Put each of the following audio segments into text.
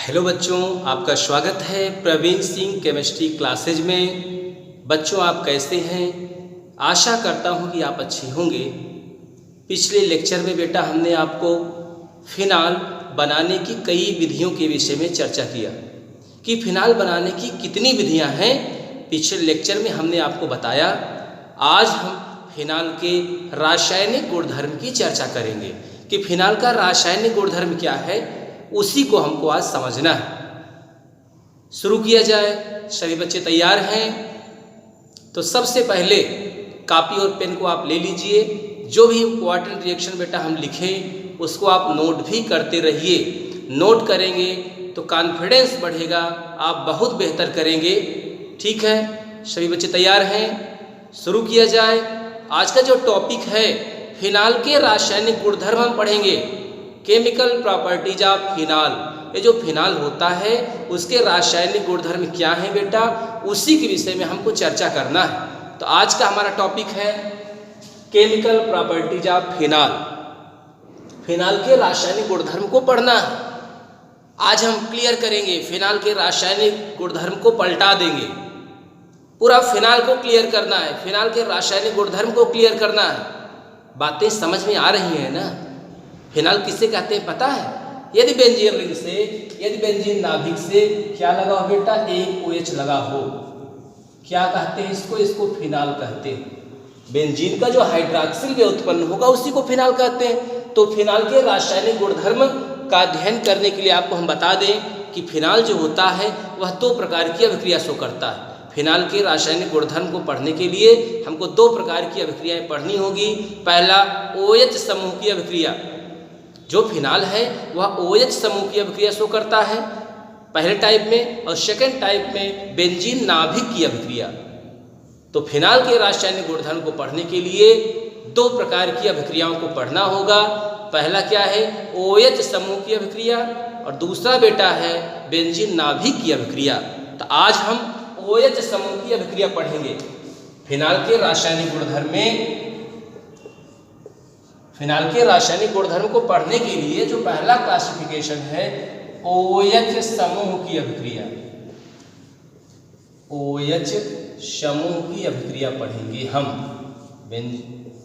Hello बच्चों, आपका स्वागत है प्रवीण सिंह केमिस्ट्री क्लासेज में। बच्चों, आप कैसे हैं? आशा करता हूं कि आप अच्छे होंगे। पिछले लेक्चर में बेटा हमने आपको फिनाल बनाने की कई विधियों के विषय में चर्चा किया कि फिनाल बनाने की कितनी विधियां हैं। पिछले लेक्चर में हमने आपको बताया। आज हम फिनाल के रासायनिक गुणधर्म की चर्चा करेंगे कि फिनाल का रासायनिक गुणधर्म क्या है, उसी को हमको आज समझना है। शुरू किया जाए। सभी बच्चे तैयार हैं? तो सबसे पहले कॉपी और पेन को आप ले लीजिए। जो भी इम्पोर्टेंट रिएक्शन बेटा हम लिखें उसको आप नोट भी करते रहिए। नोट करेंगे तो कॉन्फिडेंस बढ़ेगा, आप बहुत बेहतर करेंगे। ठीक है, सभी बच्चे तैयार हैं? शुरू किया जाए। आज का जो टॉपिक है फिनाल के रासायनिक गुणधर्म हम पढ़ेंगे। Chemical properties of phenol. ये जो फिनाल होता है उसके रासायनिक गुणधर्म क्या है बेटा, उसी के विषय में हमको चर्चा करना है। तो आज का हमारा टॉपिक है chemical properties of phenol. Phenol के रासायनिक गुणधर्म को पढ़ना है। आज हम क्लियर करेंगे, फिनाल के रासायनिक गुणधर्म को पलटा देंगे। पूरा फिनाल को क्लियर करना है, फिनाल के रासायनिक गुणधर्म को क्लियर करना है। बातें समझ में आ रही हैं ना? फिनाल किसे कहते हैं पता है? यदि बेंजीन रिंग से, यदि बेंजीन नाभिक से क्या लगा हो बेटा, एक OH लगा हो, क्या कहते हैं इसको? इसको फिनाल कहते हैं। बेंजीन का जो हाइड्रॉक्सिल में उत्पन्न होगा उसी को फिनाल कहते हैं। तो फिनाल के रासायनिक गुणधर्म का अध्ययन करने के लिए आपको हम बता दें कि फिनाल जो होता है वह 2 प्रकार की अभिक्रिया शो करता है। फिनाल के रासायनिक गुणधर्म को पढ़ने के लिए हमको 2 प्रकार की अभिक्रियाएं पढ़नी होगी। पहला OH समूह की अभिक्रिया। जो फिनाल है वह OH समूह की अभिक्रिया शो करता है पहले टाइप में, और सेकेंड टाइप में बेंजीन नाभिक की अभिक्रिया। तो फिनाल के रासायनिक गुणधर्म को पढ़ने के लिए 2 प्रकार की अभिक्रियाओं को पढ़ना होगा। पहला क्या है? OH समूह की अभिक्रिया, और दूसरा बेटा है बेंजीन नाभिक की अभिक्रिया। तो आज हम OH समूह की अभिक्रिया पढ़ेंगे। फिनाल के रासायनिक गुणधर्म में, फिनाल के रासायनिक गुणधर्म को पढ़ने के लिए जो पहला क्लासिफिकेशन है OH समूह की अभिक्रिया। OH समूह की अभिक्रिया पढ़ेंगे हम।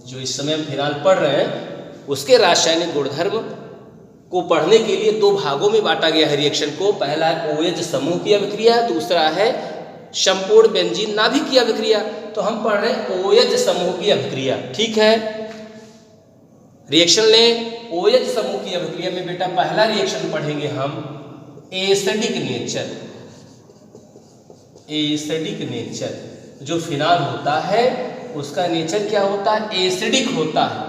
जो इस समय हम फिनाल पढ़ रहे हैं उसके रासायनिक गुणधर्म को पढ़ने के लिए 2 भागों में बांटा गया है रिएक्शन को। पहला है OH समूह की अभिक्रिया, दूसरा है संपूर्ण बेंजीन नाभिक की अभिक्रिया। तो हम पढ़ रहे हैं OH समूह की अभिक्रिया। ठीक है, रिएक्शन लें। OH समूह की अभिक्रिया में बेटा पहला रिएक्शन पढ़ेंगे हम एसिडिक नेचर। Acidic nature. जो फिनाल होता है उसका नेचर क्या होता है? एसिडिक होता है,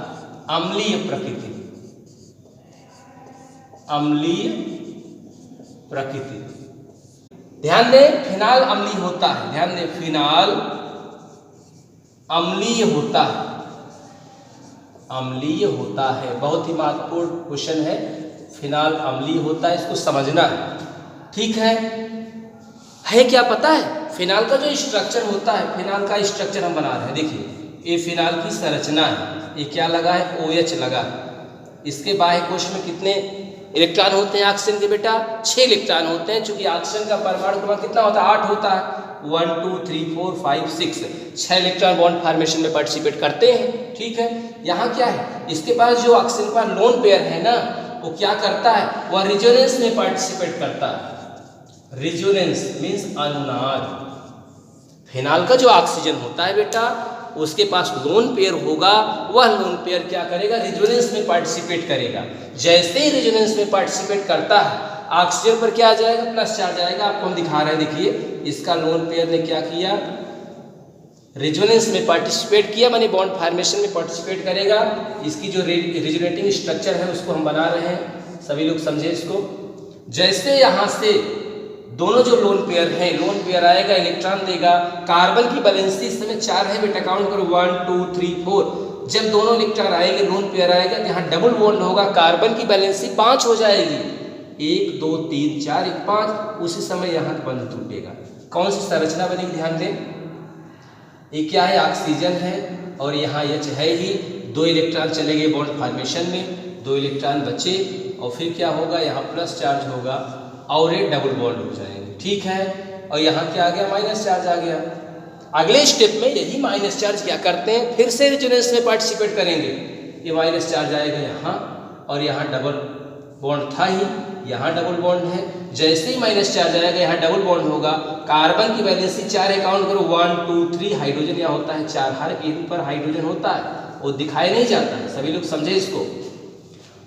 अम्लीय प्रकृति। अम्लीय प्रकृति। ध्यान दें, फिनाल अम्लीय होता है। ध्यान दें, फिनाल अम्लीय होता है। अम्लीय होता है, बहुत ही महत्वपूर्ण क्वेश्चन है। फिनाल अम्लीय होता है, इसको समझना है। ठीक है क्या पता है? फिनाल का जो स्ट्रक्चर होता है, फिनाल का स्ट्रक्चर हम बना रहे हैं। देखिए, ये फिनाल की संरचना है। ये क्या लगा है? OH लगा है। इसके बाह्य कोश में कितने इलेक्ट्रॉन होते हैं ऑक्सीजन के बेटा? 6 इलेक्ट्रॉन होते हैं। चूंकि ऑक्सीजन का परमाणु क्रमांक कितना होता है? 8 होता है। 1 2 3 4 5 6 इलेक्ट्रॉन बॉन्ड फॉर्मेशन में पार्टिसिपेट करते हैं। ठीक है, यहाँ क्या है? इसके पास जो ऑक्सीजन का लोन पेयर है ना, वो क्या करता है? वह रिजोनेंस में पार्टिसिपेट करता है। रिजोनेंस मीन्स अनुनाद। फिनाल का जो ऑक्सीजन होता है बेटा, उसके पास लोन पेयर होगा। वह लोन पेयर क्या करेगा? रिजोनेंस में पार्टिसिपेट करेगा। जैसे ही रिजोनेंस में पार्टिसिपेट करता है, ऑक्सीजन पर क्या आ जाएगा? प्लस चार्ज आएगा। आपको हम दिखा रहे हैं, देखिए इसका लोन पेयर ने क्या किया? रिजोनेंस में पार्टिसिपेट किया, माने बॉन्ड फॉर्मेशन में पार्टिसिपेट करेगा। इसकी जो रिजोनेटिंग स्ट्रक्चर है उसको हम बना रहे हैं, सभी लोग समझे इसको। जैसे यहाँ से दोनों जो लोन पेयर है, लोन पेयर आएगा, इलेक्ट्रॉन देगा। कार्बन की वैलेंसी इस समय 4 है बेटा, काउंट करो 1 2 3 4। जब दोनों इलेक्ट्रॉन आएंगे, लोन पेयर आएगा, तो यहाँ डबल बॉन्ड होगा। कार्बन की वैलेंसी 5 हो जाएगी। 1 2 3 4 1 5। उसी समय यहाँ बंध टूटेगा। कौन सी संरचना बनेगी? ध्यान दें, ये क्या है? ऑक्सीजन है, और यहाँ H है ही। 2 इलेक्ट्रॉन चले गए बॉन्ड फॉर्मेशन में, 2 इलेक्ट्रॉन बचे, और फिर क्या होगा? यहाँ प्लस चार्ज होगा और ये डबल बॉन्ड हो जाएंगे, ठीक है। और यहाँ क्या आ गया, माइनस चार्ज आ गया। अगले स्टेप में यही माइनस चार्ज क्या करते हैं, फिर से रेजोनेंस में पार्टिसिपेट करेंगे। ये माइनस चार्ज आएगा यहाँ, और यहाँ डबल बॉन्ड था ही, यहाँ डबल बॉन्ड है। जैसे ही माइनस चार्ज आएगा यहाँ डबल बॉन्ड होगा। कार्बन की वैलेंसी 4 है, काउंट करो 1 2 3, हाइड्रोजन यहाँ होता है 4, हर एक पर हाइड्रोजन होता है, वो दिखाई नहीं जाता है, सभी लोग समझे इसको।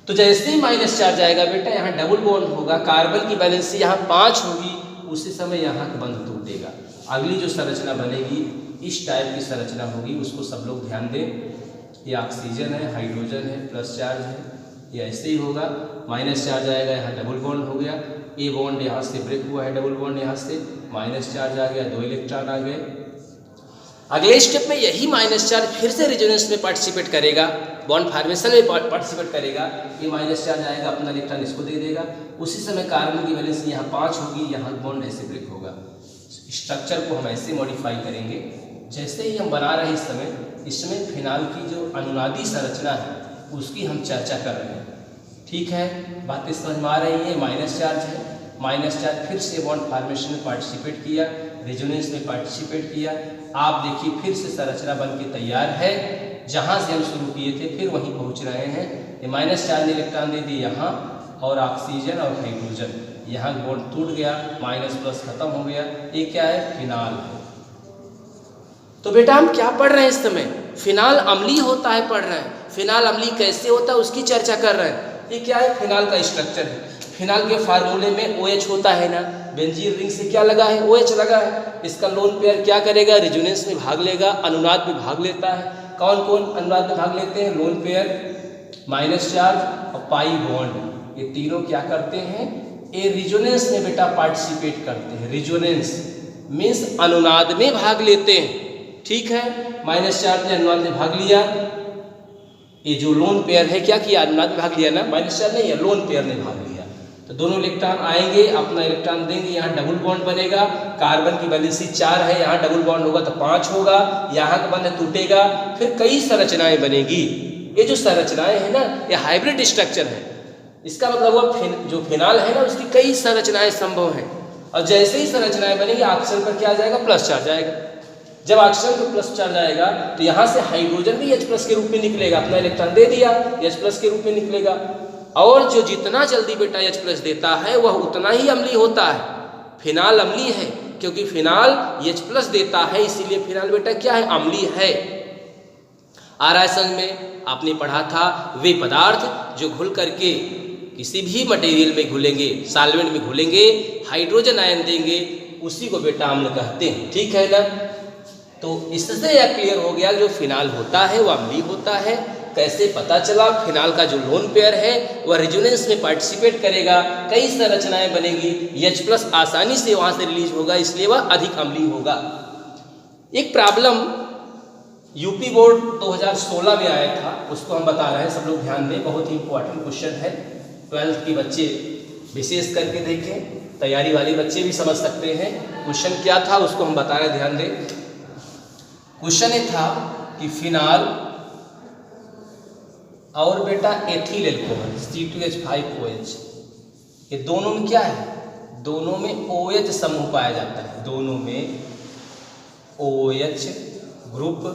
तो जैसे ही माइनस चार्ज आएगा बेटा यहाँ डबल बॉन्ड होगा, कार्बन की वैलेंसी यहाँ 5 होगी, उसी समय यहाँ का बंध टूटेगा। अगली जो संरचना बनेगी इस टाइप की संरचना होगी, उसको सब लोग ध्यान दें। ये ऑक्सीजन है, हाइड्रोजन है, प्लस चार्ज है, ये ऐसे ही होगा। माइनस चार्ज आएगा यहाँ डबल बॉन्ड हो गया, ए बॉन्ड यहाँ से ब्रेक हुआ है, डबल बॉन्ड यहाँ से, माइनस चार्ज आ गया, 2 इलेक्ट्रॉन आ गए। अगले स्टेप में यही माइनस चार्ज फिर से रेजोनेंस में पार्टिसिपेट करेगा, बॉन्ड फॉर्मेशन में पार्टिसिपेट करेगा। ये माइनस चार्ज आएगा, अपना इलेक्ट्रॉन इसको दे देगा, उसी समय कार्बन की वैलेंसी यहाँ 5 होगी, यहाँ बॉन्ड ऐसे ब्रेक होगा। स्ट्रक्चर को हम ऐसे मॉडिफाई करेंगे जैसे ही हम बना रहे हैं इसमें फिनाल की जो अनुनादी संरचना है उसकी हम चर्चा कर रहे हैं, ठीक है। बातें समझ में आ रही है। माइनस चार्ज है, माइनस चार्ज फिर से बॉन्ड फॉर्मेशन में पार्टिसिपेट किया, रेजोनेंस में पार्टिसिपेट किया। आप देखिए फिर से संरचना बन के तैयार है, जहाँ से हम शुरू किए थे फिर वहीं पहुँच रहे हैं। ये माइनस चार्ज ने इलेक्ट्रॉन दे दिए यहाँ, और ऑक्सीजन और हाइड्रोजन, यहाँ बॉन्ड टूट गया, माइनस प्लस खत्म हो गया। ये क्या है, फिनाल है। तो बेटा हम क्या पढ़ रहे हैं इस समय, फिनाल अम्लीय होता है पढ़ रहे हैं। फिनाल अम्लीय कैसे होता है उसकी चर्चा कर रहे हैं। ये क्या है, फिनाल का स्ट्रक्चर है। फिनाल के फार्मूले में OH होता है ना, बेंजीन रिंग से क्या लगा है, OH लगा है। इसका लोन पेयर क्या करेगा, रेजोनेंस में भाग लेगा, अनुनाद में भाग लेता है। कौन कौन अनुनाद में भाग लेते हैं, लोन पेयर, माइनस चार्ज और पाई बॉन्ड, ये तीनों क्या करते हैं, ये रेजोनेंस में बेटा पार्टिसिपेट करते हैं। रेजोनेंस मीन्स अनुनाद में भाग लेते हैं, ठीक है। माइनस चार्ज ने अनुनाद में भाग लिया, ये जो लोन पेयर है क्या किया, अनुनाद में भाग लिया ना, माइनस चार्ज नहीं है, लोन पेयर ने भाग लिया। तो दोनों इलेक्ट्रॉन आएंगे, अपना इलेक्ट्रॉन देंगे, यहाँ डबल बॉन्ड बनेगा। कार्बन की वैलेंसी 4 है, यहाँ डबल बॉन्ड होगा तो 5 होगा, यहाँ का बंध टूटेगा, फिर कई संरचनाएं बनेगी। ये जो संरचनाएं है ना, ये हाइब्रिड स्ट्रक्चर है। इसका मतलब वो जो फिनाल है ना, उसकी कई संरचनाएं संभव हैं। और जैसे ही संरचनाएं बनेगी ऑक्सीजन पर क्या आ जाएगा, प्लस चार्ज आएगा। जब ऑक्सीजन पर प्लस चार्ज आएगा तो यहाँ से हाइड्रोजन भी H+ के रूप में निकलेगा, अपना इलेक्ट्रॉन दे दिया, H+ के रूप में निकलेगा। और जो जितना जल्दी बेटा H+ देता है वह उतना ही अम्लीय होता है। फिनाल अम्लीय है क्योंकि फिनाल H+ देता है, इसीलिए फिनाल बेटा क्या है, अम्लीय है। आरएसएन में आपने पढ़ा था वे पदार्थ जो घुल करके किसी भी मटेरियल में घुलेंगे, सॉल्वेंट में घुलेंगे, हाइड्रोजन आयन देंगे, उसी को बेटा अम्ल कहते हैं, ठीक है ना। तो इससे यह क्लियर हो गया जो फिनाल होता है वह अम्लीय होता है। कैसे पता चला, फिनाल का जो लोन पेयर है वह रेजोनेंस में पार्टिसिपेट करेगा, कई संरचनाएं बनेगी, H+ आसानी से वहां से रिलीज होगा, इसलिए वह अधिक अम्लीय होगा। एक प्रॉब्लम यूपी बोर्ड 2016 में आया था, उसको हम बता रहे हैं, सब लोग ध्यान दें, बहुत ही इंपॉर्टेंट क्वेश्चन है। 12th के बच्चे विशेष करके देखें, तैयारी वाले बच्चे भी समझ सकते हैं। क्वेश्चन क्या था उसको हम बता रहे हैं, ध्यान दें। क्वेश्चन ये था कि फिनाल और बेटा एथिल एल्कोहल C2H5OH, ये दोनों में क्या है, दोनों में OH समूह पाया जाता है, दोनों में OH ग्रुप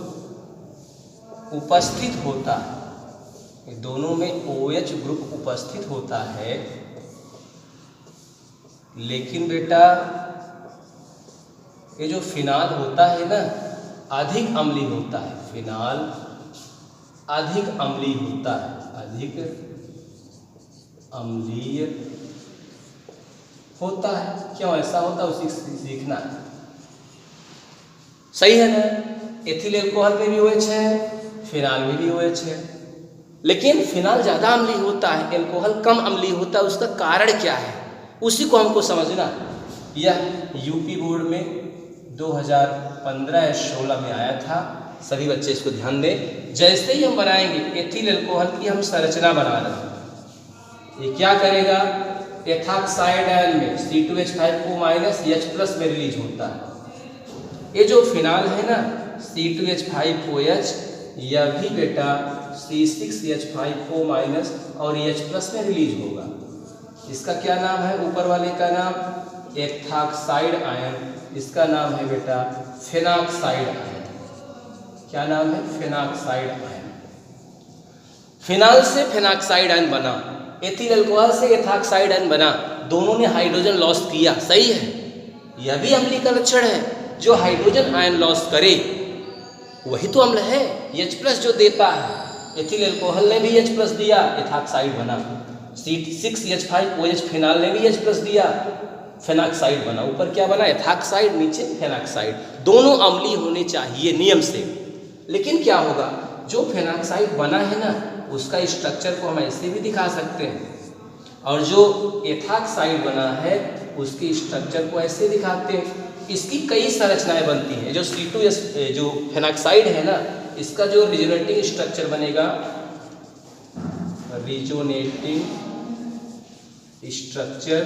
उपस्थित होता है, दोनों में OH ग्रुप उपस्थित होता है। लेकिन बेटा ये जो फिनाल होता है ना, अधिक अम्लीय होता है। फिनाल अधिक अम्लीय होता है, अधिक अम्लीय होता है। क्यों ऐसा होता है उसी सीखना है, सही है ना। एथिल एल्कोहल में भी OH है, फिनाल में भी OH है, लेकिन फिनाल ज़्यादा अम्लीय होता है, एल्कोहल कम अम्लीय होता है। उसका कारण क्या है उसी को हमको समझना। यह यूपी बोर्ड में 2015 या 16 में आया था, सभी बच्चे इसको ध्यान दें। जैसे ही हम बनाएंगे एथिल एल्कोहल की हम संरचना बना रहे हैं, ये क्या करेगा, एथॉक्साइड आयन में C2H5O- H+ में रिलीज होता है। ये जो फिनाल है ना C2H5OH, यह भी बेटा C6H5O- और H+ में रिलीज होगा। इसका क्या नाम है, ऊपर वाले का नाम एथॉक्साइड आयन, इसका नाम है बेटा फेनॉक्साइड आयन। क्या नाम है, फेनॉक्साइड आयन। फिनाल से फेनॉक्साइड आयन बना, एथिल अल्कोहल से एथॉक्साइड आयन बना, दोनों ने हाइड्रोजन लॉस किया, सही है। यह भी अम्लीय का लक्षण है, जो हाइड्रोजन आयन लॉस करे वही तो अम्ल है। H+ जो देता है, एथिल अल्कोहल ने भी H+ दिया, एथॉक्साइड बना। C6H5OH फिनाल ने भी H+ दिया, फेनॉक्साइड बना। ऊपर क्या बना, एथॉक्साइड, नीचे फेनॉक्साइड। दोनों अम्लीय होने चाहिए नियम से। लेकिन क्या होगा, जो फेनॉक्साइड बना है ना, उसका स्ट्रक्चर को हम ऐसे भी दिखा सकते हैं, और जो एथॉक्साइड बना है उसके स्ट्रक्चर को ऐसे दिखाते हैं। इसकी कई संरचनाएं बनती हैं। जो C2H जो फेनॉक्साइड है ना, इसका जो रिजोनेटिंग स्ट्रक्चर बनेगा, रिजोनेटिंग स्ट्रक्चर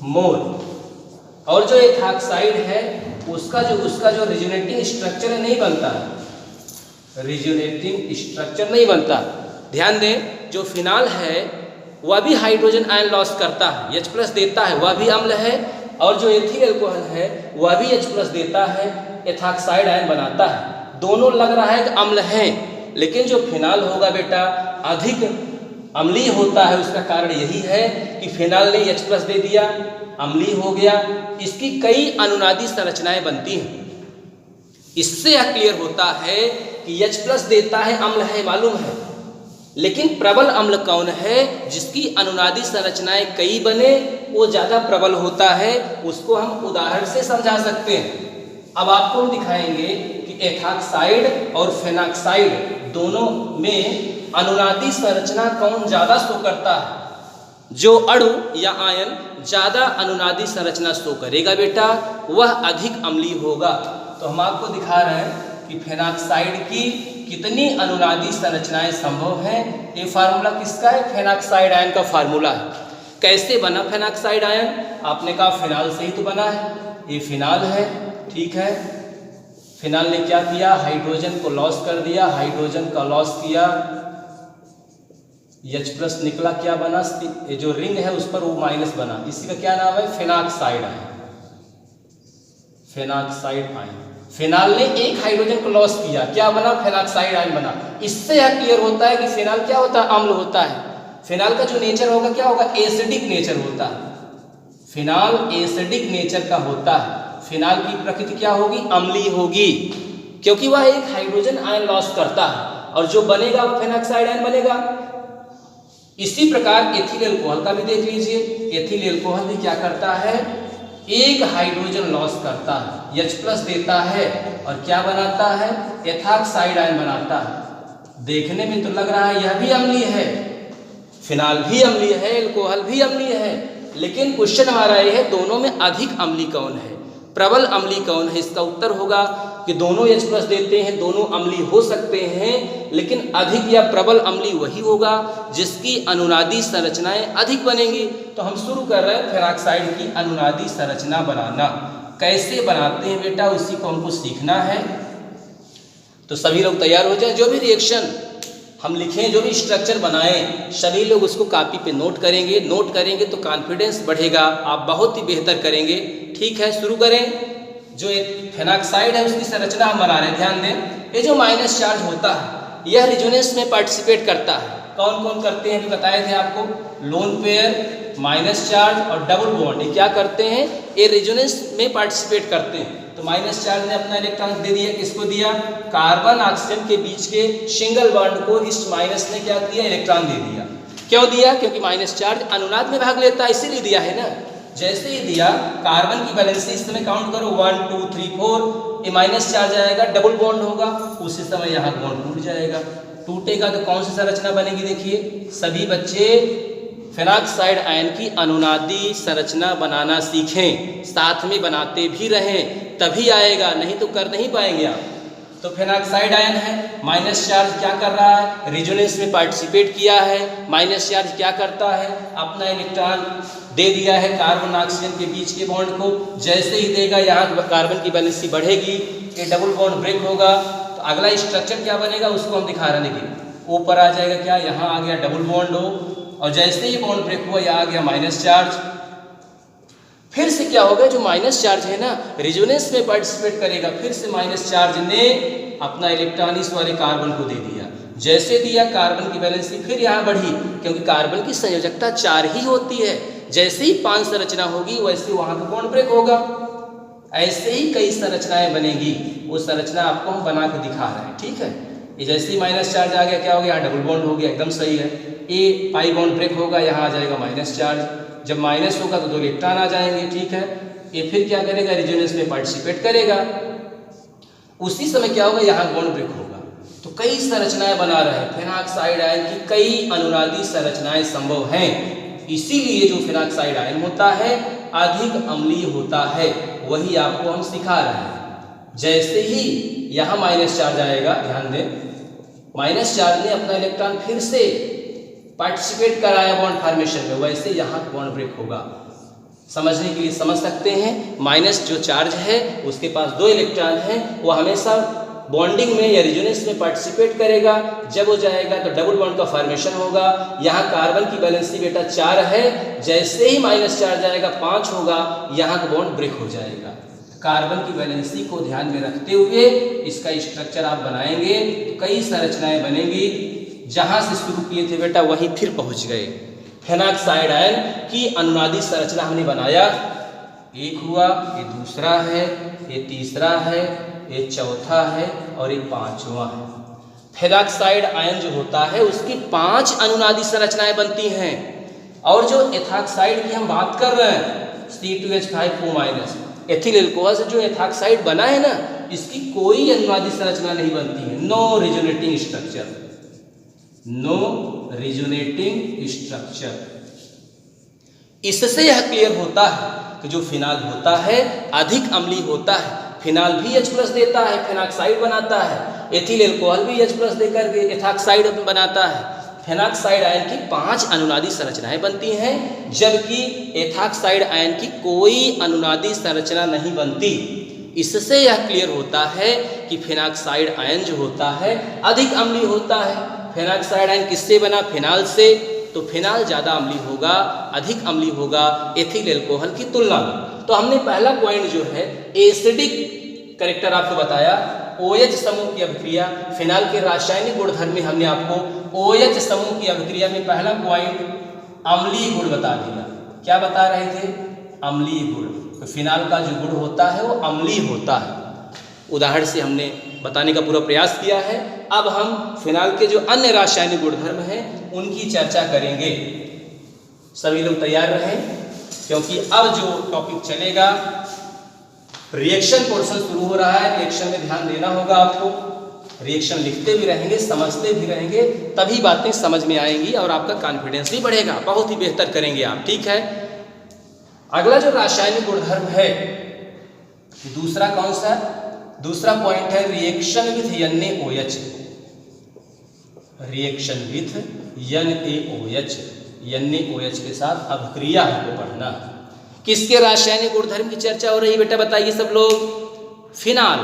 मोर, और जो एथॉक्साइड है उसका जो रिजोनेटिंग स्ट्रक्चर नहीं बनता, रिजोनेटिंग स्ट्रक्चर नहीं बनता। ध्यान दें, जो फिनाल है वह भी हाइड्रोजन आयन लॉस करता है, H+ देता है, वह भी अम्ल है। और जो एथिल अल्कोहल है वह भी H+ देता है, एथॉक्साइड आयन बनाता है। दोनों लग रहा है कि अम्ल हैं, लेकिन जो फिनाल होगा बेटा अधिक अम्लीय होता है। उसका कारण यही है कि फिनाल ने H+ दे दिया, अम्लीय हो गया। इसकी कई अनुनादी संरचनाएं बनती हैं। इससे यह क्लियर होता है कि H+ देता है, अम्ल है, मालूम है। लेकिन प्रबल अम्ल कौन है, जिसकी अनुनादी संरचनाएं कई बने, वो ज्यादा प्रबल होता है। उसको हम उदाहरण से समझा सकते हैं। अब आपको हम दिखाएंगे कि एथॉक्साइड और फेनॉक्साइड दोनों में अनुनादी संरचना कौन ज्यादा शो करता है। जो अणु या आयन ज्यादा अनुनादी संरचना शो करेगा बेटा, वह अधिक अम्लीय होगा। तो हम आपको दिखा रहे हैं कि फेनॉक्साइड की कितनी अनुनादी संरचनाएं संभव हैं। ये फार्मूला किसका है, फेनॉक्साइड आयन का फार्मूला है। कैसे बना फेनॉक्साइड आयन, आपने कहा फिनाल से ही तो बना है। ये फिनाल है, ठीक है। फिनाल ने क्या किया, हाइड्रोजन को लॉस कर दिया, हाइड्रोजन का लॉस किया, H+ निकला, क्या बना, ये जो रिंग है उस पर वो माइनस बना। इसी का क्या नाम है, phenoxide ion, phenoxide ion. Phenol ने एक हाइड्रोजन को लॉस किया, क्या बना, फेनॉक्साइड आयन बना। इससे यह क्लियर होता है कि फिनाल क्या होता है, अम्ल होता है। फिनाल का जो नेचर होगा क्या होगा, एसिडिक नेचर होता है। फिनाल एसिडिक नेचर का होता है। फिनाल की प्रकृति क्या होगी, अम्लीय होगी, क्योंकि वह एक हाइड्रोजन आयन लॉस करता है, और जो बनेगा वह फेनॉक्साइड आयन बनेगा। इसी प्रकार एथिल अल्कोहल का भी देख लीजिए। एथिल अल्कोहल भी क्या करता है, एक हाइड्रोजन लॉस करता है, H+ देता है, और क्या बनाता है, एथॉक्साइड आयन बनाता है। देखने में तो लग रहा है यह भी अम्लीय है, फिनाल भी अम्लीय है, अल्कोहल भी अम्लीय है। लेकिन क्वेश्चन हमारा यह है, दोनों में अधिक अम्लीय कौन है, प्रबल अम्लीय कौन है। इसका उत्तर होगा कि दोनों H+ देते हैं, दोनों अम्लीय हो सकते हैं, लेकिन अधिक या प्रबल अम्लीय वही होगा जिसकी अनुनादी संरचनाएं अधिक बनेंगी। तो हम शुरू कर रहे हैं फेनॉक्साइड की अनुनादी संरचना बनाना। कैसे बनाते हैं बेटा, उसी को हमको सीखना है। तो सभी लोग तैयार हो जाएं। जो भी रिएक्शन हम लिखें, जो भी स्ट्रक्चर बनाएं, सभी लोग उसको कॉपी पे नोट करेंगे। नोट करेंगे तो कॉन्फिडेंस बढ़ेगा, आप बहुत ही बेहतर करेंगे। ठीक है, शुरू करें। जो एक फेनॉक्साइड है उसकी संरचना हम बना रहे हैं, ध्यान दें। ये जो माइनस चार्ज होता है यह रिजोनेंस में पार्टिसिपेट करता है। कौन कौन करते हैं, भी बताए थे आपको, लोन पेयर, माइनस चार्ज और डबल बॉन्ड। ये क्या करते हैं, ये रिजोनेंस में पार्टिसिपेट करते हैं। तो माइनस चार्ज ने अपना इलेक्ट्रॉन दे दिया, किसको दिया, कार्बन ऑक्सीजन के बीच के सिंगल बॉन्ड को इस माइनस ने क्या किया, इलेक्ट्रॉन दे दिया। क्यों दिया, क्योंकि माइनस चार्ज अनुनाद में भाग लेता है, इसीलिए दिया है ना। जैसे ही दिया, कार्बन की वैलेंसी इस समय काउंट करो, 1 2 3 4, ये माइनस चार्ज आएगा, डबल बॉन्ड होगा, उसी समय यहाँ बॉन्ड टूट जाएगा। टूटेगा तो कौन सी संरचना बनेगी, देखिए सभी बच्चे फेनॉक्साइड आयन की अनुनादी संरचना बनाना सीखें, साथ में बनाते भी रहें, तभी आएगा, नहीं तो कर नहीं पाएंगे आप। तो फेनॉक्साइड आयन है, माइनस चार्ज क्या कर रहा है, रिजोनेंस में पार्टिसिपेट किया है। माइनस चार्ज क्या करता है, अपना इलेक्ट्रॉन दे दिया है कार्बन ऑक्सीजन के बीच के बॉन्ड को। जैसे ही देगा, यहाँ कार्बन की वैलेंसी बढ़ेगी, ये डबल बॉन्ड ब्रेक होगा। तो अगला स्ट्रक्चर क्या बनेगा उसको हम दिखा रहे हैं। देखिए ऊपर आ जाएगा, क्या यहाँ आ गया डबल बॉन्ड हो, और जैसे ही बॉन्ड ब्रेक हुआ यहाँ आ गया माइनस चार्ज। फिर से क्या होगा, जो माइनस चार्ज है ना रेजोनेंस में पार्टिसिपेट करेगा, फिर से माइनस चार्ज ने अपना इलेक्ट्रॉन इस वाले कार्बन को दे दिया। जैसे दिया कार्बन की वैलेंसी फिर यहाँ बढ़ी, क्योंकि कार्बन की संयोजकता 4 ही होती है। जैसे ही 5 संरचना होगी वैसे वहाँ का बॉन्ड ब्रेक होगा। ऐसे ही कई संरचनाएं बनेगी, वो संरचना आपको हम बना के दिखा रहे हैं, ठीक है। ये जैसे ही माइनस चार्ज आ गया क्या हो गया, यहाँ डबल बॉन्ड हो गया, एकदम सही है। ए पाई बॉन्ड ब्रेक होगा, यहाँ आ जाएगा माइनस चार्ज। जब माइनस होगा तो 2 इलेक्ट्रॉन आ जाएंगे, ठीक है। ये फिर क्या करेगा, रेजोनेंस में पार्टिसिपेट करेगा। उसी समय क्या होगा, यहाँ बॉन्ड ब्रेक होगा। तो कई संरचनाएं बना रहे हैं। फेनॉक्साइड आयन की कई अनुनादी संरचनाएं संभव हैं। इसीलिए जो फेनॉक्साइड आयन होता है अधिक अम्लीय होता है, वही आपको हम सिखा रहे हैं। जैसे ही यहाँ माइनस चार्ज आएगा, ध्यान दें, माइनस चार्ज ने अपना इलेक्ट्रॉन फिर से पार्टिसिपेट कराया बॉन्ड फॉर्मेशन में, वैसे यहाँ बॉन्ड ब्रेक होगा। समझने के लिए समझ सकते हैं, माइनस जो चार्ज है उसके पास 2 इलेक्ट्रॉन हैं, वो हमेशा बॉन्डिंग में या रेजोनेंस में पार्टिसिपेट करेगा। जब हो जाएगा तो डबल बॉन्ड का फॉर्मेशन होगा। यहाँ कार्बन की वैलेंसी बेटा 4 है, जैसे ही माइनस चार्ज आएगा 5 होगा, यहाँ का बॉन्ड ब्रेक हो जाएगा। कार्बन की वैलेंसी को ध्यान में रखते हुए इसका स्ट्रक्चर आप बनाएंगे तो कई संरचनाएं बनेंगी। जहाँ से शुरू किए थे बेटा वहीं फिर पहुँच गए। फेनॉक्साइड आयन की अनुनादी संरचना हमने बनाया, एक हुआ, ये दूसरा है, ये तीसरा है, ये चौथा है और ये 5वां है। फेनॉक्साइड आयन जो होता है उसकी 5 अनुनादी संरचनाएं बनती हैं। और जो एथॉक्साइड की हम बात कर रहे हैं C2H5O-, एथिल एल्कोहल से जो एथॉक्साइड बना है ना, इसकी कोई अनुनादी संरचना नहीं बनती है। No resonating structure, no resonating structure. इससे यह क्लियर होता है कि जो फिनाल होता है अधिक अम्लीय होता है। फिनाल भी H+ देता है, फेनॉक्साइड बनाता है। एथिल एल्कोहल भी H+ देकर के एथॉक्साइड बनाता है। फेनॉक्साइड आयन की 5 अनुनादी संरचनाएं बनती हैं, जबकि एथॉक्साइड आयन की कोई अनुनादी संरचना नहीं बनती। इससे यह क्लियर होता है कि फेनॉक्साइड आयन जो होता है अधिक अम्लीय होता है। फेनॉक्साइड आयन किससे बना, फिनाल से, तो फिनाल ज़्यादा अम्लीय होगा, अधिक अम्लीय होगा एथिल एल्कोहल की तुलना में। तो हमने पहला पॉइंट जो है एसिडिक कैरेक्टर आपको बताया। OH समूह की अभिक्रिया, फिनाल के रासायनिक गुणधर्म में हमने आपको OH समूह की अभिक्रिया में पहला पॉइंट अम्लीय गुण बता दिया। क्या बता रहे थे, अम्लीय गुण। तो फिनाल का जो गुण होता है वो अम्लीय होता है। उदाहरण से हमने बताने का पूरा प्रयास किया है। अब हम फिनाल के जो अन्य रासायनिक गुणधर्म हैं उनकी चर्चा करेंगे। सभी लोग तैयार रहें, क्योंकि अब जो टॉपिक चलेगा रिएक्शन पोर्शन शुरू हो रहा है। रिएक्शन में ध्यान देना होगा आपको। रिएक्शन लिखते भी रहेंगे, समझते भी रहेंगे, तभी बातें समझ में आएंगी और आपका कॉन्फिडेंस भी बढ़ेगा। बहुत ही बेहतर करेंगे आप, ठीक है। अगला जो रासायनिक गुणधर्म है दूसरा कौन सा, दूसरा पॉइंट है reaction with NaOH। Reaction with NaOH, NaOH के साथ अभिक्रिया हमको पढ़ना। किसके रासायनिक गुणधर्म की चर्चा हो रही है बेटा, बताइए सब लोग। फिनाल,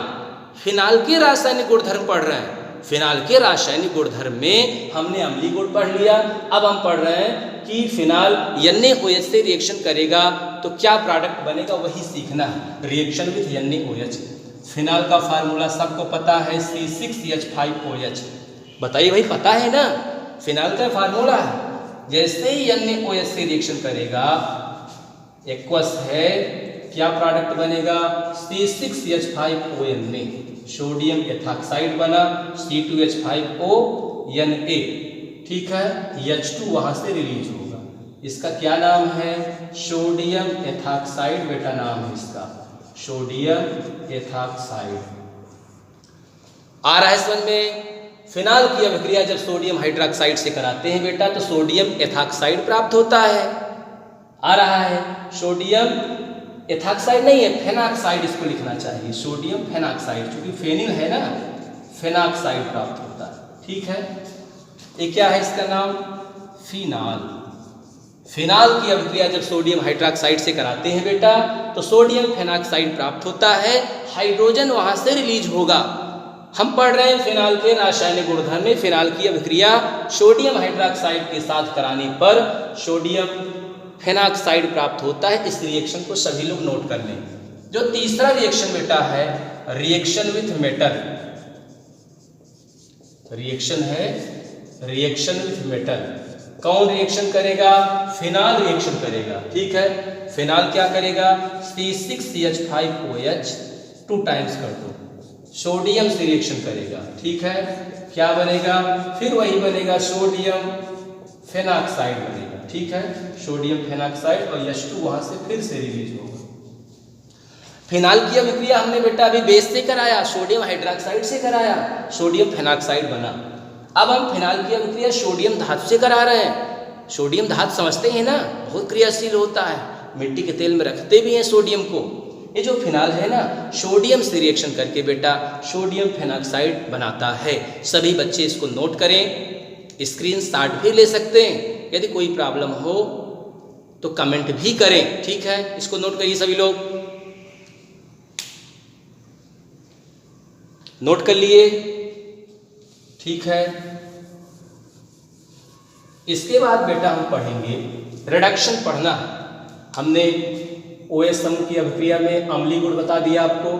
फिनाल के रासायनिक गुणधर्म पढ़ रहे हैं। फिनाल के रासायनिक गुणधर्म में हमने अम्लीय गुण पढ़ लिया। अब हम पढ़ रहे हैं कि फिनाल NaOH से रिएक्शन करेगा तो क्या प्रोडक्ट बनेगा, वही सीखना है। Reaction with NaOH। फिनाल का फार्मूला सबको पता है, C6H5OH। बताइए भाई, पता है ना, फिनाल का फार्मूला है। जैसे ही NaOH से रिएक्शन करेगा एक्वस है, क्या प्रोडक्ट बनेगा, C6H5ONA, सोडियम एथॉक्साइड बना, C2H5ONA, ठीक है। H2 वहां से रिलीज होगा। इसका क्या नाम है, सोडियम एथॉक्साइड बेटा नाम है इसका, सोडियम एथॉक्साइड। आ रहा है समझ में। फिनाल की अभिक्रिया जब सोडियम हाइड्रोक्साइड से कराते हैं बेटा तो सोडियम एथॉक्साइड प्राप्त होता है। आ रहा है, सोडियम एथॉक्साइड नहीं है, फेनॉक्साइड इसको लिखना चाहिए, सोडियम फेनॉक्साइड, क्योंकि फेनिल है ना, फेनॉक्साइड प्राप्त होता है, ठीक है। ये क्या है इसका नाम, फिनाल। फिनाल की अभिक्रिया जब सोडियम हाइड्रोक्साइड से कराते हैं बेटा तो सोडियम फेनॉक्साइड प्राप्त होता है, हाइड्रोजन वहां से रिलीज होगा। हम पढ़ रहे हैं फिनाल के रासायनिक गुणधर्म में फिनाल की अभिक्रिया सोडियम हाइड्रोक्साइड के साथ कराने पर सोडियम फेनॉक्साइड प्राप्त होता है। इस रिएक्शन को सभी लोग नोट कर लें। जो तीसरा रिएक्शन बेटा है रिएक्शन विथ मेटल, रिएक्शन है रिएक्शन विथ मेटल। कौन रिएक्शन करेगा? फिनाल रिएक्शन करेगा। ठीक है, फिनाल क्या करेगा? C6H5OH 2 टाइम्स कर दो, सोडियम से रिएक्शन करेगा। ठीक है, क्या बनेगा? फिर वही बनेगा, सोडियम फेनॉक्साइड बनेगा। ठीक है, सोडियम फेनॉक्साइड और H2 वहां से फिर से रिलीज होगा। फिनाल की अभिक्रिया हमने बेटा अभी बेस से कराया, सोडियम हाइड्रोक्साइड से कराया, सोडियम फेनॉक्साइड बना। अब हम फिनाल की अभिक्रिया सोडियम धातु से करा रहे हैं। सोडियम धातु समझते हैं ना, बहुत क्रियाशील होता है, मिट्टी के तेल में रखते भी हैं सोडियम को। ये जो फिनाल है ना, सोडियम से रिएक्शन करके बेटा सोडियम फेनॉक्साइड बनाता है। सभी बच्चे इसको नोट करें, स्क्रीनशॉट भी ले सकते हैं। यदि कोई प्रॉब्लम हो तो कमेंट भी करें। ठीक है, इसको नोट करिए सभी लोग। नोट कर लिए? ठीक है, इसके बाद बेटा हम पढ़ेंगे रिडक्शन। पढ़ना हमने OH समूह की अभिक्रिया में अम्लीय गुण बता दिया आपको,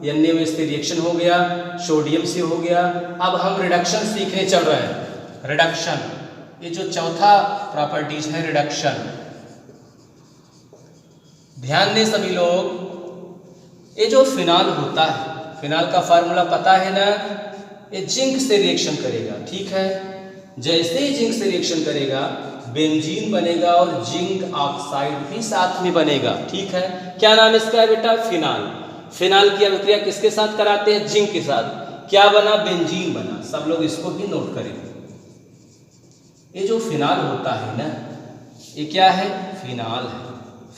NaOH से रिएक्शन हो गया, सोडियम से हो गया। अब हम रिडक्शन सीखने चल रहे हैं। रिडक्शन, ये जो चौथा प्रॉपर्टीज है रिडक्शन, ध्यान दें सभी लोग। ये जो फिनाल होता है, फिनाल का फार्मूला पता है ना, ये जिंक से रिएक्शन करेगा। ठीक है, जैसे ही जिंक से रिएक्शन करेगा बेंजीन बनेगा और जिंक ऑक्साइड भी साथ में बनेगा। ठीक है, क्या नाम इसका है बेटा? फिनाल। फिनाल की अभिक्रिया किसके साथ कराते हैं? जिंक के साथ। क्या बना? बेंजीन बना। सब लोग इसको भी नोट करें। ये जो फिनाल होता है ना, ये क्या है? फिनाल है।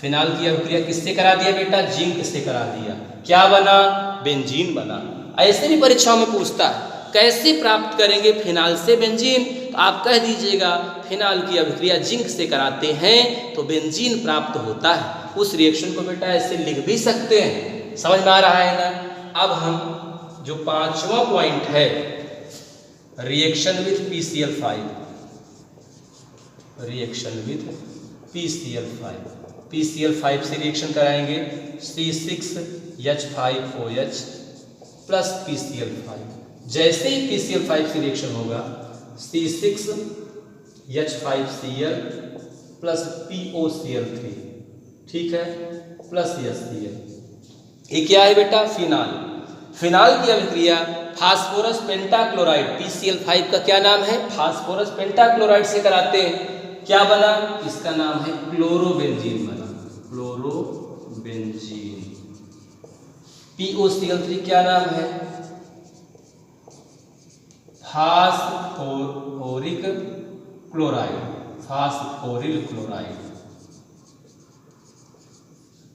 फिनाल की अभिक्रिया किससे करा दिया बेटा? जिंक से करा दिया। क्या बना? बेंजीन बना। ऐसे भी परीक्षाओं में पूछता है कैसे प्राप्त करेंगे फिनाल से बेंजीन, तो आप कह दीजिएगा फिनाल की अभिक्रिया जिंक से कराते हैं तो बेंजीन प्राप्त होता है। उस रिएक्शन को बेटा ऐसे लिख भी सकते हैं। समझ में आ रहा है ना? अब हम जो पांचवा पॉइंट है reaction with PCl5, reaction with PCl5, PCl5 से रिएक्शन कराएंगे C6H5OH प्लस PCl5। जैसे ही PCl5 से रिएक्शन होगा C6H5Cl प्लस POCl3, ठीक है, प्लस HCl। ये क्या है बेटा? फिनाल। फिनाल की अभिक्रिया फास्फोरस पेंटाक्लोराइड, PCl5 का क्या नाम है? फास्फोरस पेंटाक्लोराइड से कराते हैं। क्या बना? इसका नाम है क्लोरोबेंजीन बना, क्लोरोबेंजीन। POCl3 क्या नाम है? Phosphoric chloride, phosphoryl chloride.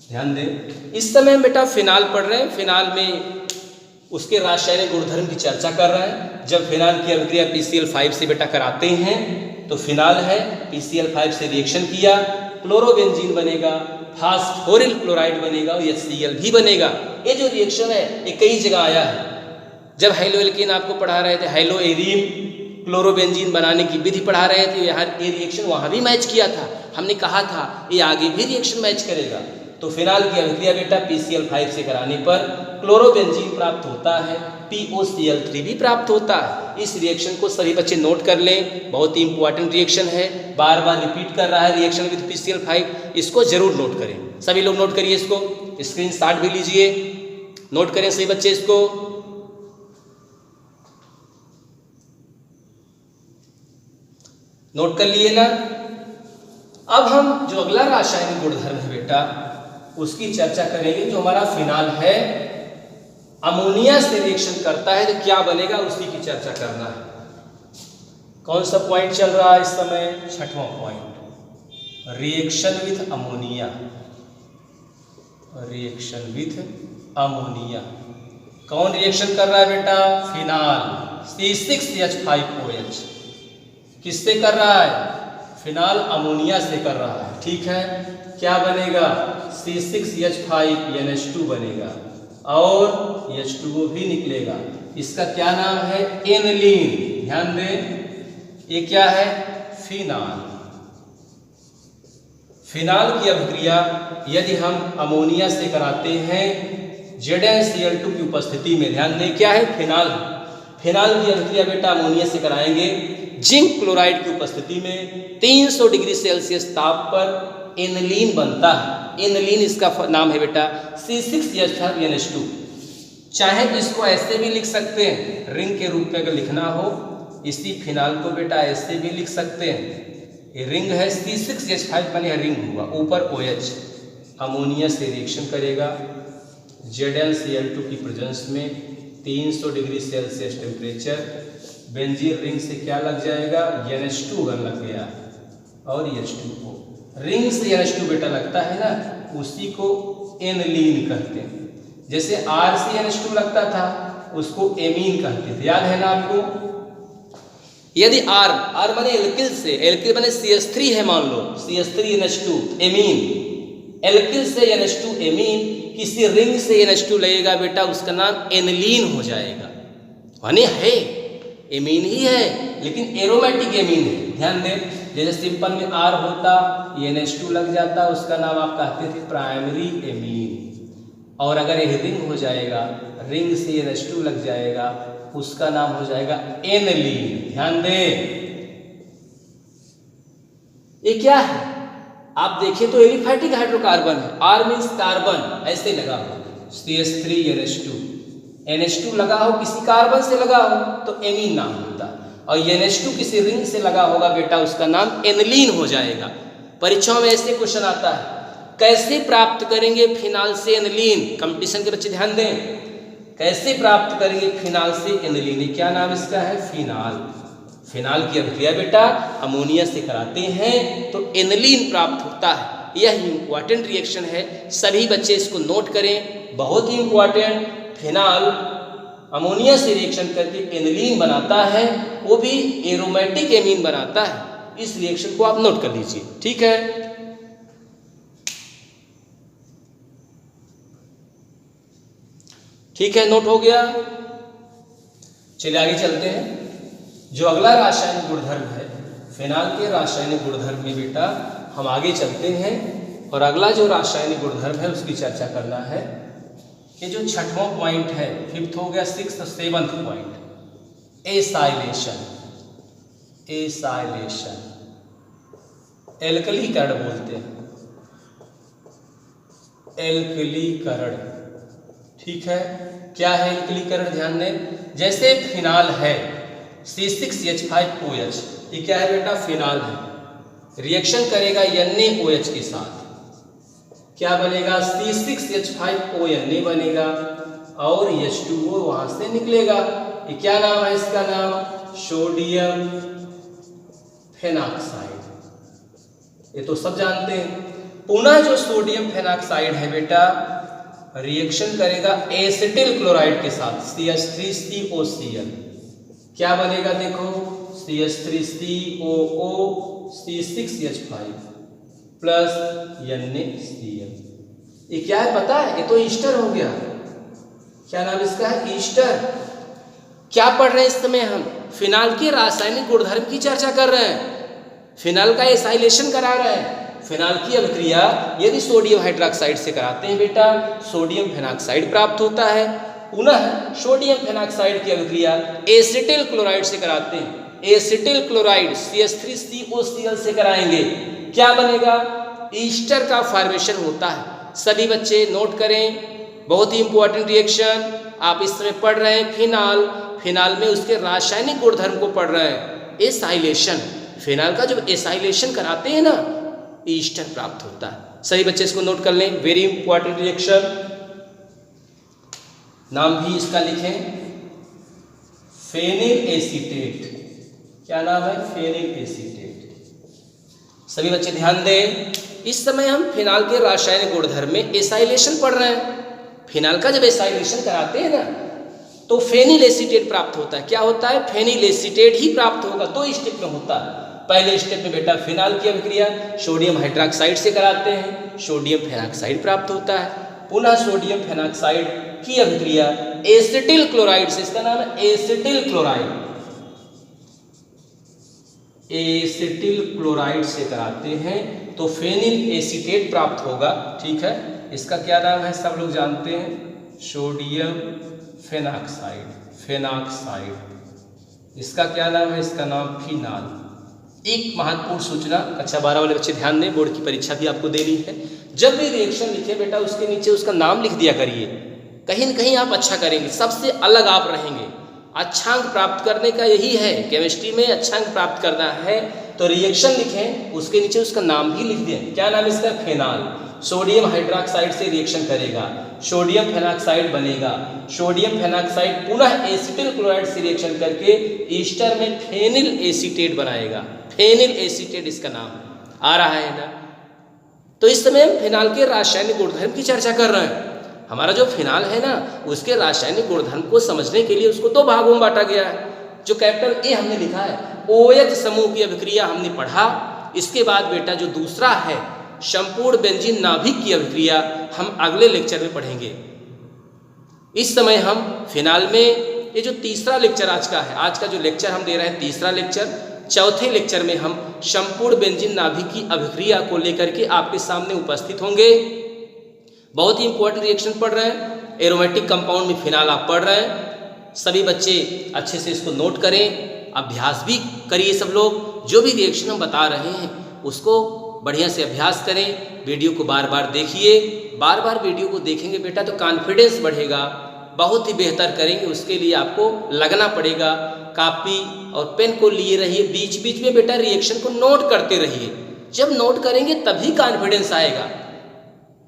ध्यान दें, इस समय बेटा फिनाल पढ़ रहे हैं। फिनाल में उसके रासायनिक गुणधर्म की चर्चा कर रहे हैं। जब फिनाल की अभिक्रिया PCl5 से बेटा कराते हैं तो फिनाल है, PCl5 से रिएक्शन किया, क्लोरोबेंजीन बनेगा, फास्फोरिल क्लोराइड बनेगा और HCl भी बनेगा। ये जो रिएक्शन है ये कई जगह आया है। जब हाइलोएल्केन आपको पढ़ा रहे थे, हाइलोएरीन क्लोरोबेंजीन बनाने की विधि पढ़ा रहे थे, यहाँ ये रिएक्शन वहाँ भी मैच किया था। हमने कहा था ये आगे भी रिएक्शन मैच करेगा। तो फिनाल की अभिक्रिया बेटा PCl5 से कराने पर क्लोरोबेंजीन प्राप्त होता है, POCl3 भी प्राप्त होता है। इस रिएक्शन को सभी बच्चे नोट कर लें, बहुत ही इंपॉर्टेंट रिएक्शन है, बार बार रिपीट कर रहा है रिएक्शन विद PCl5। इसको जरूर नोट करें, सभी लोग नोट करिए, इसको स्क्रीनशॉट भी लीजिए, नोट करें सभी बच्चे इसको। नोट कर लिए ना? अब हम जो अगला रासायनिक गुणधर्म है बेटा उसकी चर्चा करेंगे। जो हमारा फिनाल है अमोनिया से रिएक्शन करता है तो क्या बनेगा उसकी की चर्चा करना है। कौन सा पॉइंट चल रहा है इस समय? छठवां point, reaction with ammonia, reaction with ammonia. कौन रिएक्शन कर रहा है बेटा? फिनाल, C6H5OH किससे कर रहा है? फिनाल अमोनिया से कर रहा है। ठीक है, क्या बनेगा? C6H5NH2 बनेगा और H2O भी निकलेगा। इसका क्या नाम है? एनिलीन। ध्यान दें, ये क्या है? फिनाल। फिनाल की अभिक्रिया यदि हम अमोनिया से कराते हैं ZnCl2 की उपस्थिति में, ध्यान दें क्या है? फिनाल। फिनाल की अभिक्रिया बेटा अमोनिया से कराएंगे जिंक क्लोराइड की उपस्थिति में 300 डिग्री सेल्सियस ताप पर एनिलीन बनता है। एनिलीन इसका नाम है बेटा C6H5NH2। चाहे तो इसको ऐसे भी लिख सकते हैं, रिंग के रूप में अगर लिखना हो इसी फिनाल को बेटा ऐसे भी लिख सकते हैं। ये रिंग है C6H5 माने रिंग हुआ, ऊपर OH अमोनिया से रिएक्शन करेगा ZnCl2 की प्रेजेंस में 300 degree Celsius temperature, benzene ring से क्या लग जाएगा? NH2 अगर लग गया और H2O, रिंग से NH2 बेटा लगता है ना, उसी को एनिलीन कहते हैं। जैसे R से NH2 लगता था उसको एमीन कहते थे, याद है ना आपको? यदि R माने एल्किल से, एल्किल माने CH3 है, मान लो CH3NH2 एमीन, एल्किल से NH2 एमीन, किसी रिंग से NH2 लगेगा बेटा उसका नाम एनिलीन हो जाएगा। माने है एमीन ही है लेकिन एरोमेटिक एमीन है। ध्यान दें, जैसे सिंपल में R होता ये NH2 लग जाता, उसका नाम आप कहते थे प्राइमरी एमीन। और अगर ये रिंग हो जाएगा, रिंग से NH2 लग जाएगा, उसका नाम हो जाएगा एनिलीन। ध्यान दें, ये क्या है? आप देखिए तो एलिफैटिक हाइड्रोकार्बन है, R मीन्स कार्बन, ऐसे लगा हो CH3NH2, NH2 लगा हो किसी कार्बन से लगा हो तो एमीन नाम होता, और NH2 किसी रिंग से लगा होगा बेटा उसका नाम एनिलीन हो जाएगा। परीक्षाओं में ऐसे क्वेश्चन आता है, कैसे प्राप्त करेंगे फिनाल से एनिलीन? कंपटीशन के बच्चे ध्यान दें, कैसे प्राप्त करेंगे फिनाल से एनिलीन? क्या नाम इसका है? फिनाल। फिनाल की अभिक्रिया बेटा अमोनिया से कराते हैं तो एनिलीन प्राप्त होता है। यह इंपॉर्टेंट रिएक्शन है, सभी बच्चे इसको नोट करें, बहुत ही इंपॉर्टेंट। फिनाल अमोनिया से रिएक्शन करके एनिलीन बनाता है, वो भी एरोमेटिक एमीन बनाता है। इस रिएक्शन को आप नोट कर लीजिए, ठीक है? ठीक है, नोट हो गया। चलिए आगे चलते हैं। जो अगला रासायनिक गुणधर्म है फिनाल के रासायनिक गुणधर्म में बेटा हम आगे चलते हैं, और अगला जो रासायनिक गुणधर्म है उसकी चर्चा करना है। ये जो छठवां पॉइंट है, फिफ्थ हो गया, सिक्स्थ और सेवंथ पॉइंट, एसाइलेशन। एसाइलेशन एल्कलीकरण बोलते हैं, एल्कलीकरण। ठीक है, क्या है एल्कलीकरण? ध्यान दें, जैसे फिनाल है C6H5OH, ये क्या है बेटा? फिनाल है, रिएक्शन करेगा NaOH के साथ, क्या बनेगा? C6H5ONa बनेगा, और H2O वहां से निकलेगा। ये क्या नाम है इसका? नाम सोडियम फेनॉक्साइड। ये तो सब जानते हैं। पुनः जो सोडियम फेनॉक्साइड है बेटा रिएक्शन करेगा एसिटिल क्लोराइड के साथ CH3COCl, क्या बनेगा? देखो CH3COO C6H5 प्लस NaCl। ये क्या है पता है? ये तो ईस्टर हो गया। क्या नाम इसका है? ईस्टर। क्या पढ़ रहे हैं इस समय? हम फिनाल के रासायनिक गुणधर्म की चर्चा कर रहे हैं, फिनाल का एसाइलेशन करा रहे हैं। फिनाल की अभिक्रिया यदि सोडियम हाइड्रोक्साइड से कराते हैं बेटा सोडियम फेनॉक्साइड प्राप्त होता है। पुनः सोडियम फेनॉक्साइड की अभिक्रिया एसिटिल क्लोराइड से कराते हैं, एसिटिल क्लोराइड CH3COCl से कराएंगे, क्या बनेगा? ईस्टर का फॉर्मेशन होता है। सभी बच्चे नोट करें, बहुत ही इंपॉर्टेंट रिएक्शन आप इस समय पढ़ रहे हैं। फिनाल, फिनाल में उसके रासायनिक गुणधर्म को पढ़ रहे हैं। एसाइलेशन, फिनाल का जब एसाइलेशन कराते हैं ना ईस्टर प्राप्त होता है। सभी बच्चे इसको नोट कर लें, वेरी इंपॉर्टेंट रिएक्शन। नाम भी इसका लिखें, फेनिल एसीटेट। क्या नाम है? Phenyl acetate. सभी बच्चे ध्यान दें, इस समय हम फिनाल के रासायनिक गुणधर्म में एसाइलेशन पढ़ रहे हैं। फिनाल का जब एसाइलेशन कराते हैं ना तो फेनिल एसीटेट प्राप्त होता है। क्या होता है? फेनिल एसीटेट ही प्राप्त होगा। दो स्टेप में होता है। पहले स्टेप में बेटा फिनाल की अभिक्रिया सोडियम हाइड्रोक्साइड से कराते हैं, सोडियम फेनॉक्साइड प्राप्त होता है। पुनः सोडियम फेनॉक्साइड की अभिक्रिया एसिटिल क्लोराइड से, इसका नाम है एसिटिल क्लोराइड, एसिटिल क्लोराइड से कराते हैं तो फेनिल एसीटेट प्राप्त होगा। ठीक है, इसका क्या नाम है सब लोग जानते हैं, सोडियम फेनॉक्साइड, फेनॉक्साइड। इसका क्या नाम है, इसका नाम फिनाल। एक महत्वपूर्ण सूचना, कक्षा 12 वाले बच्चे ध्यान दें, बोर्ड की परीक्षा भी आपको देनी है। जब भी रिएक्शन लिखे बेटा उसके नीचे उसका नाम लिख दिया करिए, कहीं न कहीं आप अच्छा करेंगे, सबसे अलग आप रहेंगे। अच्छा अंक प्राप्त करने का यही है, केमिस्ट्री में अच्छा अंक प्राप्त करना है तो रिएक्शन लिखें, उसके नीचे उसका नाम भी लिख दें। क्या नाम इसका, फेनाल। सोडियम हाइड्रोक्साइड से रिएक्शन करेगा, सोडियम फेनॉक्साइड बनेगा, सोडियम फेनॉक्साइड पुनः एसिटिल क्लोराइड से रिएक्शन करके ईस्टर में फेनिल एसीटेट बनाएगा। फेनिल एसीटेट इसका नाम आ रहा है ना। तो इस समय हम फिनाल के रासायनिक गुणधर्म की चर्चा कर रहे हैं। हमारा जो फिनाल है ना उसके रासायनिक गुणधर्म को समझने के लिए उसको दो भागों में बांटा गया है। जो कैपिटल ए हमने लिखा है OH समूह की अभिक्रिया हमने पढ़ा। इसके बाद बेटा जो दूसरा है संपूर्ण बेंजीन नाभिक की अभिक्रिया हम अगले लेक्चर में पढ़ेंगे। इस समय हम फिनाल में ये जो तीसरा लेक्चर आज का है, आज का जो लेक्चर हम दे रहे हैं तीसरा लेक्चर, चौथे लेक्चर में हम संपूर्ण बेंजीन नाभिक की अभिक्रिया को लेकर के आपके सामने उपस्थित होंगे। बहुत ही इंपॉर्टेंट रिएक्शन पढ़ रहे हैं, एरोमेटिक कंपाउंड में फिनाल आप पढ़ रहे हैं। सभी बच्चे अच्छे से इसको नोट करें, अभ्यास भी करिए सब लोग। जो भी रिएक्शन हम बता रहे हैं उसको बढ़िया से अभ्यास करें, वीडियो को बार बार देखिए। बार बार वीडियो को देखेंगे बेटा तो कॉन्फिडेंस बढ़ेगा, बहुत ही बेहतर करेंगे। उसके लिए आपको लगना पड़ेगा, कॉपी और पेन को लिए रहिए, बीच बीच में बेटा रिएक्शन को नोट करते रहिए। जब नोट करेंगे तभी कॉन्फिडेंस आएगा,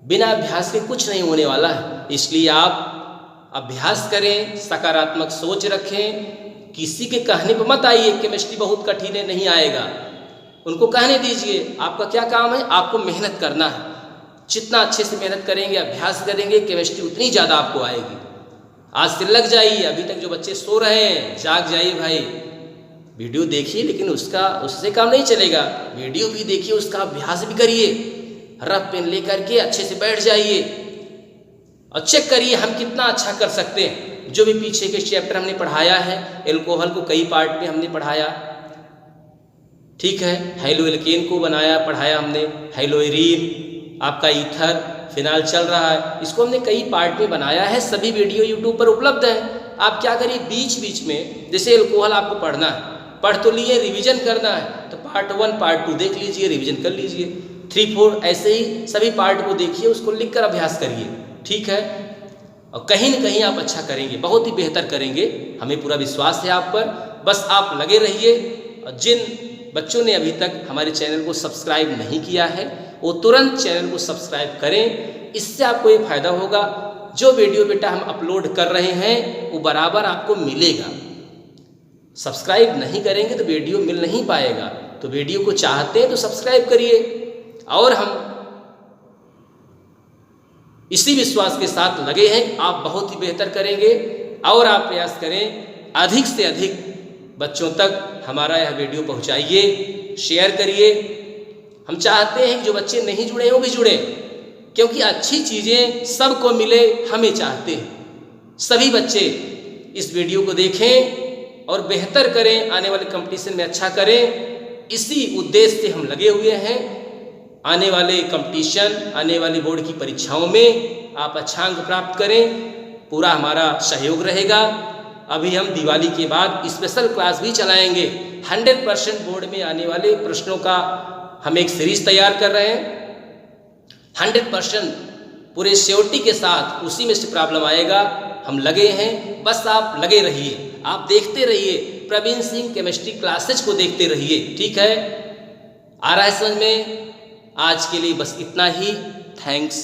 बिना अभ्यास के कुछ नहीं होने वाला है। इसलिए आप अभ्यास करें, सकारात्मक सोच रखें, किसी के कहने पर मत आइए केमिस्ट्री बहुत कठिन है, नहीं आएगा, उनको कहने दीजिए। आपका क्या काम है, आपको मेहनत करना है। जितना अच्छे से मेहनत करेंगे, अभ्यास करेंगे, केमिस्ट्री उतनी ज़्यादा आपको आएगी। आज से लग जाइए। अभी तक जो बच्चे सो रहे हैं जाग जाइए भाई, वीडियो देखिए, लेकिन उससे काम नहीं चलेगा। वीडियो भी देखिए, उसका अभ्यास भी करिए, रफ पेन लेकर के अच्छे से बैठ जाइए और चेक करिए हम कितना अच्छा कर सकते हैं। जो भी पीछे के चैप्टर हमने पढ़ाया है, एल्कोहल को कई पार्ट में हमने पढ़ाया, ठीक है, हाइलो एल्केन को बनाया पढ़ाया हमने, हाइलोएरीन, आपका ईथर, फिनाल चल रहा है, इसको हमने कई पार्ट में बनाया है। सभी वीडियो यूट्यूब पर उपलब्ध है। आप क्या करिए, बीच बीच में जैसे एल्कोहल आपको पढ़ना है, पढ़ तो लिए, रिवीजन करना है तो पार्ट 1 पार्ट 2 देख लीजिए, रिवीजन कर लीजिए, 3 4 ऐसे ही सभी पार्ट को देखिए, उसको लिखकर अभ्यास करिए, ठीक है। और कहीं न कहीं आप अच्छा करेंगे, बहुत ही बेहतर करेंगे, हमें पूरा विश्वास है आप पर। बस आप लगे रहिए। और जिन बच्चों ने अभी तक हमारे चैनल को सब्सक्राइब नहीं किया है वो तुरंत चैनल को सब्सक्राइब करें। इससे आपको ये फायदा होगा, जो वीडियो बेटा हम अपलोड कर रहे हैं वो बराबर आपको मिलेगा। सब्सक्राइब नहीं करेंगे तो वीडियो मिल नहीं पाएगा। तो वीडियो को चाहते हैं तो सब्सक्राइब करिए, और हम इसी विश्वास के साथ लगे हैं कि आप बहुत ही बेहतर करेंगे। और आप प्रयास करें, अधिक से अधिक बच्चों तक हमारा यह वीडियो पहुंचाइए, शेयर करिए। हम चाहते हैं कि जो बच्चे नहीं जुड़े हैं वो भी जुड़े, क्योंकि अच्छी चीज़ें सबको मिले, हमें चाहते हैं। सभी बच्चे इस वीडियो को देखें और बेहतर करें, आने वाले कंपटीशन में अच्छा करें। इसी उद्देश्य से हम लगे हुए हैं। आने वाले कंपटीशन, आने वाली बोर्ड की परीक्षाओं में आप अच्छा अंक प्राप्त करें, पूरा हमारा सहयोग रहेगा। अभी हम दिवाली के बाद स्पेशल क्लास भी चलाएंगे। 100% बोर्ड में आने वाले प्रश्नों का हम एक सीरीज तैयार कर रहे हैं। 100% पूरे श्योरिटी के साथ उसी में से प्रॉब्लम आएगा। हम लगे हैं, बस आप लगे रहिए, आप देखते रहिए, प्रवीण सिंह केमिस्ट्री क्लासेज को देखते रहिए, ठीक है। आ रहा है समझ में? आज के लिए बस इतना ही। थैंक्स।